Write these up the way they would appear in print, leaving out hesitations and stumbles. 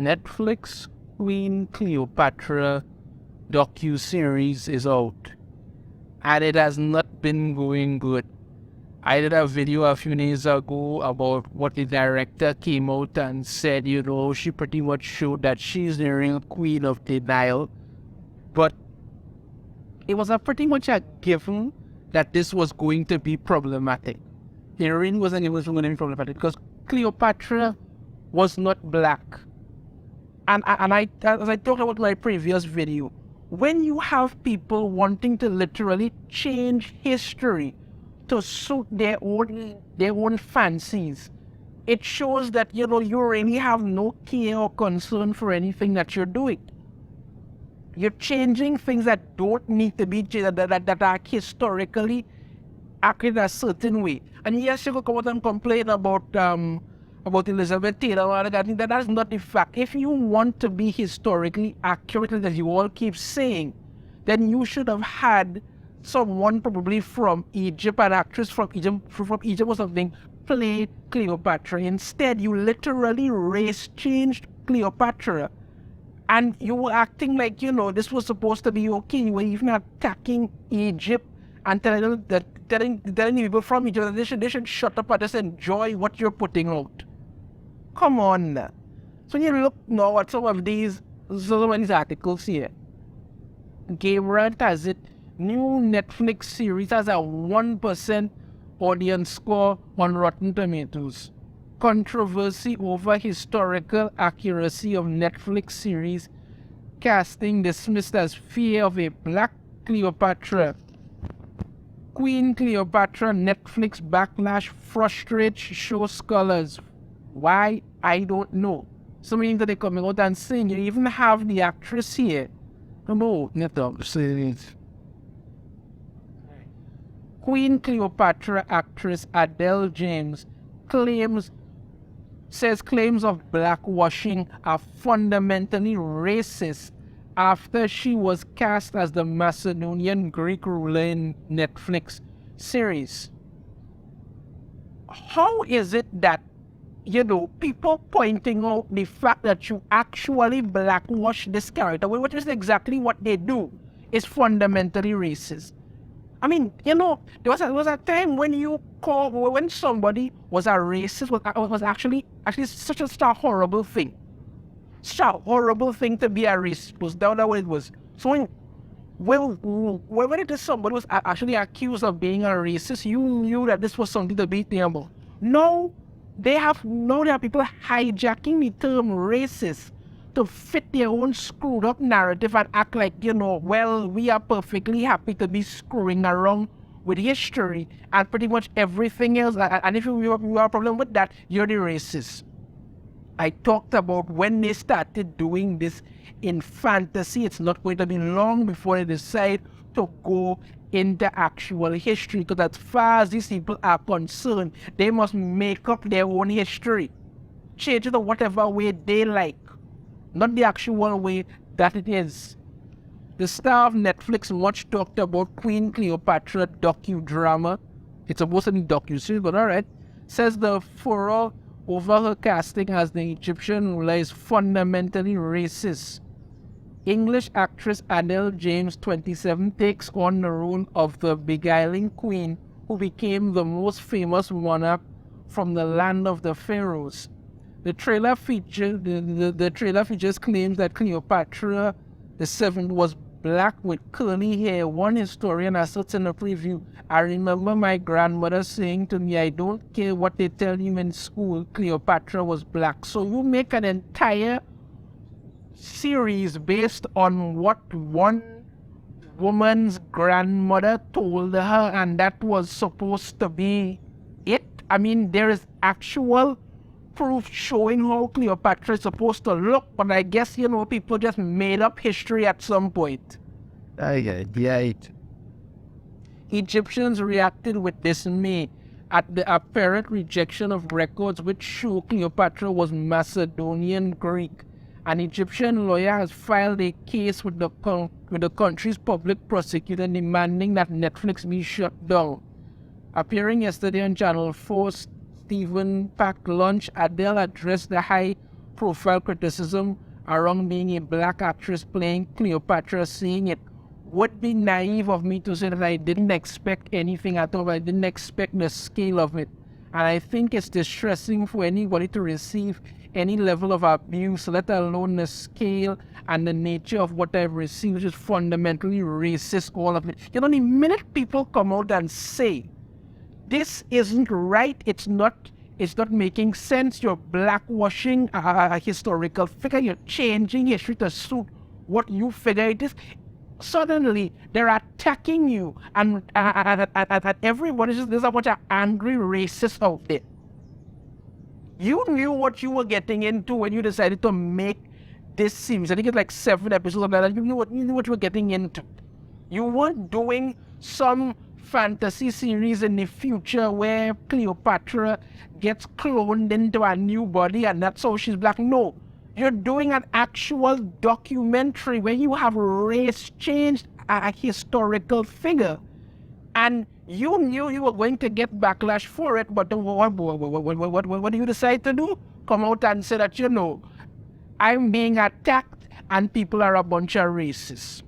Netflix Queen Cleopatra docuseries is out, and it has not been going good. I did a video a few days ago about what the director came out and said, she pretty much showed that she's the real queen of denial. But it was pretty much a given that this was going to be problematic. It really wasn't going to be problematic because Cleopatra was not black. And as I talked about in my previous video, when you have people wanting to literally change history to suit their own fancies, it shows that you really have no care or concern for anything that you're doing. You're changing things that don't need to be changed, that are historically accurate a certain way. And yes, you could come out and complain about Elizabeth Taylor. I think that is not the fact. If you want to be historically accurate, as you all keep saying, then you should have had someone probably from Egypt, an actress from Egypt or something, play Cleopatra. Instead, you literally race changed Cleopatra. And you were acting like, this was supposed to be okay. You were even attacking Egypt and telling people from Egypt that they should shut up and just enjoy what you're putting out. Come on. So when you look now at some of these articles here, Gamerant has it, new Netflix series has a 1% audience score on Rotten Tomatoes. Controversy over historical accuracy of Netflix series casting dismissed as fear of a black Cleopatra. Queen Cleopatra Netflix backlash frustrates show scholars. Why? I don't know. So meaning that they're coming out and saying you even have the actress here. No, Netflix. Queen Cleopatra actress Adele James claims of blackwashing are fundamentally racist after she was cast as the Macedonian Greek ruler in Netflix series. How is it that, people pointing out the fact that you actually blackwash this character, which is exactly what they do, is fundamentally racist? I mean, there was a time when when somebody was a racist, was actually such a horrible thing. Such a horrible thing to be a racist was that what it was. So when it is somebody was actually accused of being a racist, you knew that this was something to be terrible. Now there are people hijacking the term racist to fit their own screwed up narrative and act like, we are perfectly happy to be screwing around with history and pretty much everything else. And if you have a problem with that, you're the racist. I talked about when they started doing this in fantasy, it's not going to be long before they decide to go into actual history, because as far as these people are concerned, they must make up their own history. Change it to whatever way they like, not the actual way that it is. The star of Netflix much talked about Queen Cleopatra docudrama, it's supposed to be docuseries, but alright, says the furor over her casting as the Egyptian ruler is fundamentally racist. English actress Adele James, 27, takes on the role of the beguiling queen who became the most famous monarch from the land of the pharaohs. The trailer features claims that Cleopatra VII was black with curly hair. One historian asserts in a preview, "I remember my grandmother saying to me, I don't care what they tell you in school, Cleopatra was black." So you make an entire series based on what one woman's grandmother told her, and that was supposed to be it. I mean, there is actual proof showing how Cleopatra is supposed to look, but I guess, people just made up history at some point. Egyptians reacted with dismay at the apparent rejection of records which show Cleopatra was Macedonian Greek. An Egyptian lawyer has filed a case with the country's public prosecutor demanding that Netflix be shut down. Appearing yesterday on Channel 4's Stephen packed lunch, Adele addressed the high profile criticism around being a black actress playing Cleopatra, saying it would be naive of me to say that I didn't expect anything at all. I didn't expect the scale of it. And I think it's distressing for anybody to receive any level of abuse, let alone the scale and the nature of what I've received, which is fundamentally racist, all of it. You know, the minute people come out and say, this isn't right, it's not making sense, you're blackwashing a historical figure, you're changing history to suit what you figure it is, suddenly they're attacking you, and everybody just, there's a bunch of angry racists out there. You knew what you were getting into when you decided to make this series. I think it's like 7 episodes of that. You knew what you were getting into. You weren't doing some fantasy series in the future where Cleopatra gets cloned into a new body and that's how she's black. No. You're doing an actual documentary where you have race changed a historical figure. And you knew you were going to get backlash for it, but what do you decide to do? Come out and say that, you know, I'm being attacked and people are a bunch of racists.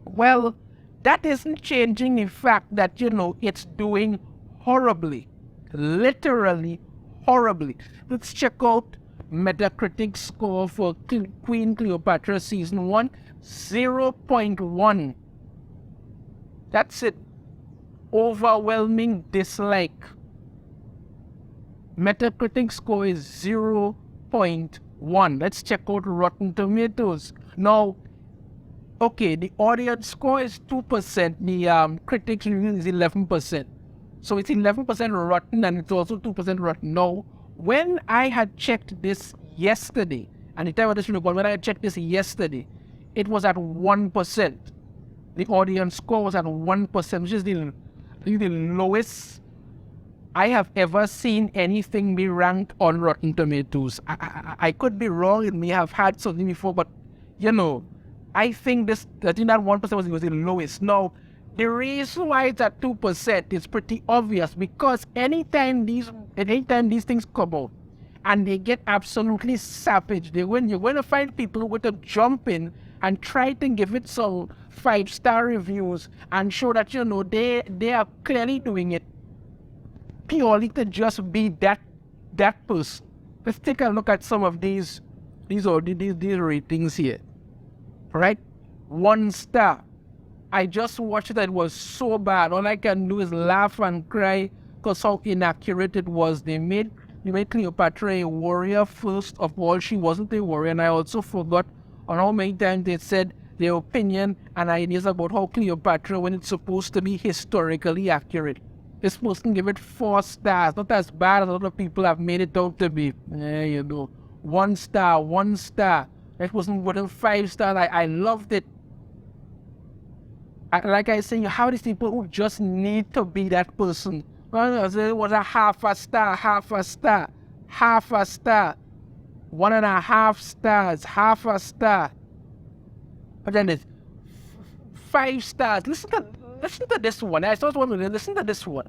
Well, that isn't changing the fact that, you know, it's doing horribly. Literally horribly. Let's check out Metacritic score for Queen Cleopatra Season 1, 0.1. That's it. Overwhelming dislike. Metacritic score is 0.1. Let's check out Rotten Tomatoes. Now, okay, the audience score is 2%. The critics review is 11%. So it's 11% rotten and it's also 2% rotten. Now, when I had checked this yesterday, and when I checked this yesterday, it was at 1%. The audience score was at 1%, which is the lowest I have ever seen anything be ranked on Rotten Tomatoes. I could be wrong, it may have had something before, but you know, I think that 1% was the lowest. Now, the reason why it's at 2% is pretty obvious, because anytime these things come out and they get absolutely savage, you're going to find people who will jump in and try to give it some 5-star reviews and show that, you know, they are clearly doing it purely to just be that person. Let's take a look at some of these ratings here. Right? 1 star. I just watched it. It was so bad. All I can do is laugh and cry because how inaccurate it was. They made Cleopatra a warrior first of all. She wasn't a warrior, and I also forgot on how many times they said their opinion and ideas about how Cleopatra, when it's supposed to be historically accurate, is supposed to give it 4 stars. Not as bad as other people have made it out to be. You know, 1 star, 1 star. It wasn't more than 5 stars. I loved it. Like I say, you have these people who just need to be that person. Well, it was a half a star, 1.5 stars, half a star. But then it's 5 stars. Listen to this one. I just want to listen to this one.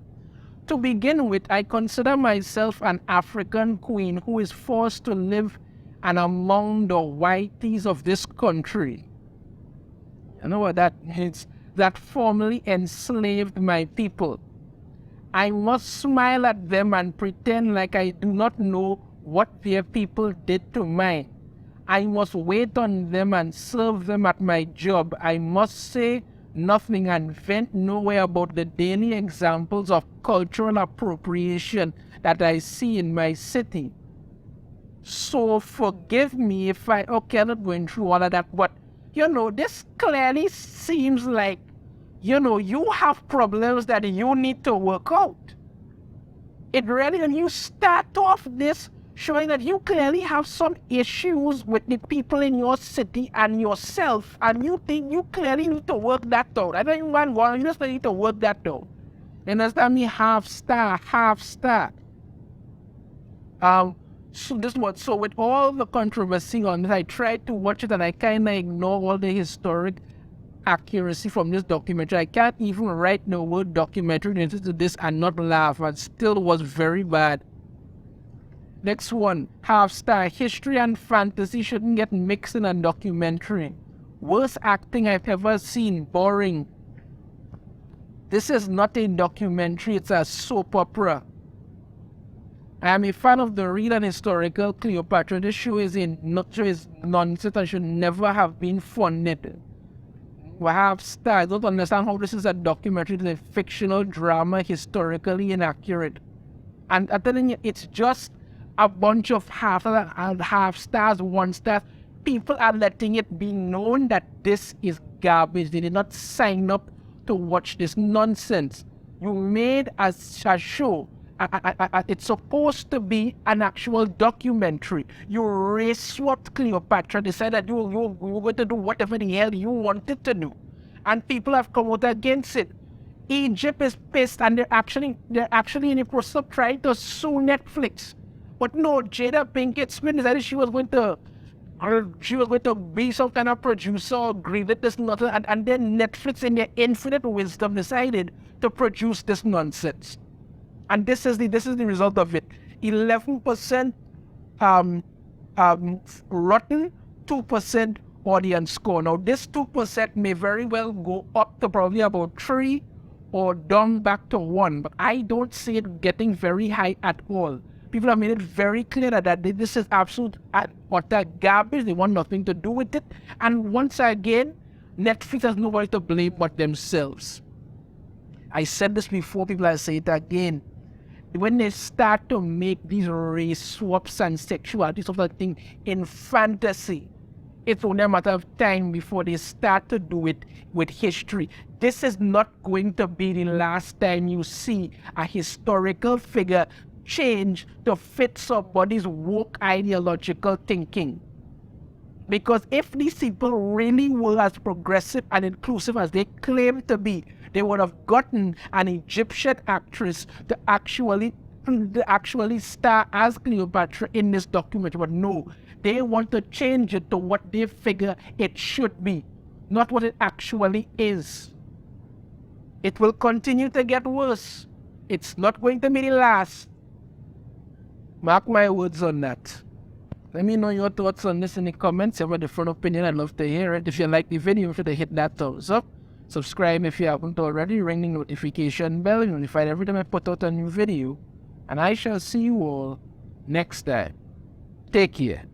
To begin with, I consider myself an African queen who is forced to live and among the whiteys of this country. You know what that means? That formerly enslaved my people. I must smile at them and pretend like I do not know what their people did to mine. I must wait on them and serve them at my job. I must say nothing and vent nowhere about the daily examples of cultural appropriation that I see in my city. So forgive me if I'm not going through all of that, but you know, this clearly seems like, you know, you have problems that you need to work out. It really, when you start off this showing that you clearly have some issues with the people in your city and yourself, and you think you clearly need to work that out. I don't even want one, you just need to work that out. You understand me? Half star. So with all the controversy on this, I tried to watch it and I kind of ignore all the historic accuracy from this documentary. I can't even write the word documentary into this and not laugh. It still was very bad. Next one, half-star. History and fantasy shouldn't get mixed in a documentary. Worst acting I've ever seen. Boring. This is not a documentary, it's a soap opera. I am a fan of the real and historical Cleopatra. This show is nonsense and should never have been funded. I don't understand how this is a documentary. It's a fictional drama, historically inaccurate. And I'm telling you, it's just a bunch of half stars, 1 star. People are letting it be known that this is garbage. They did not sign up to watch this nonsense. You made a show. It's supposed to be an actual documentary. You race swapped Cleopatra, decided you were going to do whatever the hell you wanted to do. And people have come out against it. Egypt is pissed and they're actually in the process of trying to sue Netflix. But no, Jada Pinkett Smith decided she was going to be some kind of producer or greenlit this nonsense, and then Netflix in their infinite wisdom decided to produce this nonsense. And this is the result of it. 11% rotten, 2% audience score. Now this 2% may very well go up to probably about 3 or down back to 1, but I don't see it getting very high at all. People have made it very clear that this is absolute utter garbage. They want nothing to do with it. And once again, Netflix has nobody to blame but themselves. I said this before, people I say it again. When they start to make these race swaps and sexuality sort of thing in fantasy, it's only a matter of time before they start to do it with history. This is not going to be the last time you see a historical figure change to fit somebody's woke ideological thinking. Because if these people really were as progressive and inclusive as they claim to be, they would have gotten an Egyptian actress to actually star as Cleopatra in this documentary. But no, they want to change it to what they figure it should be, not what it actually is. It will continue to get worse. It's not going to be the last. Mark my words on that. Let me know your thoughts on this in the comments. If you have a different opinion, I'd love to hear it. If you like the video, make sure to hit that thumbs up. Subscribe if you haven't already. Ring the notification bell. You'll be notified every time I put out a new video. And I shall see you all next time. Take care.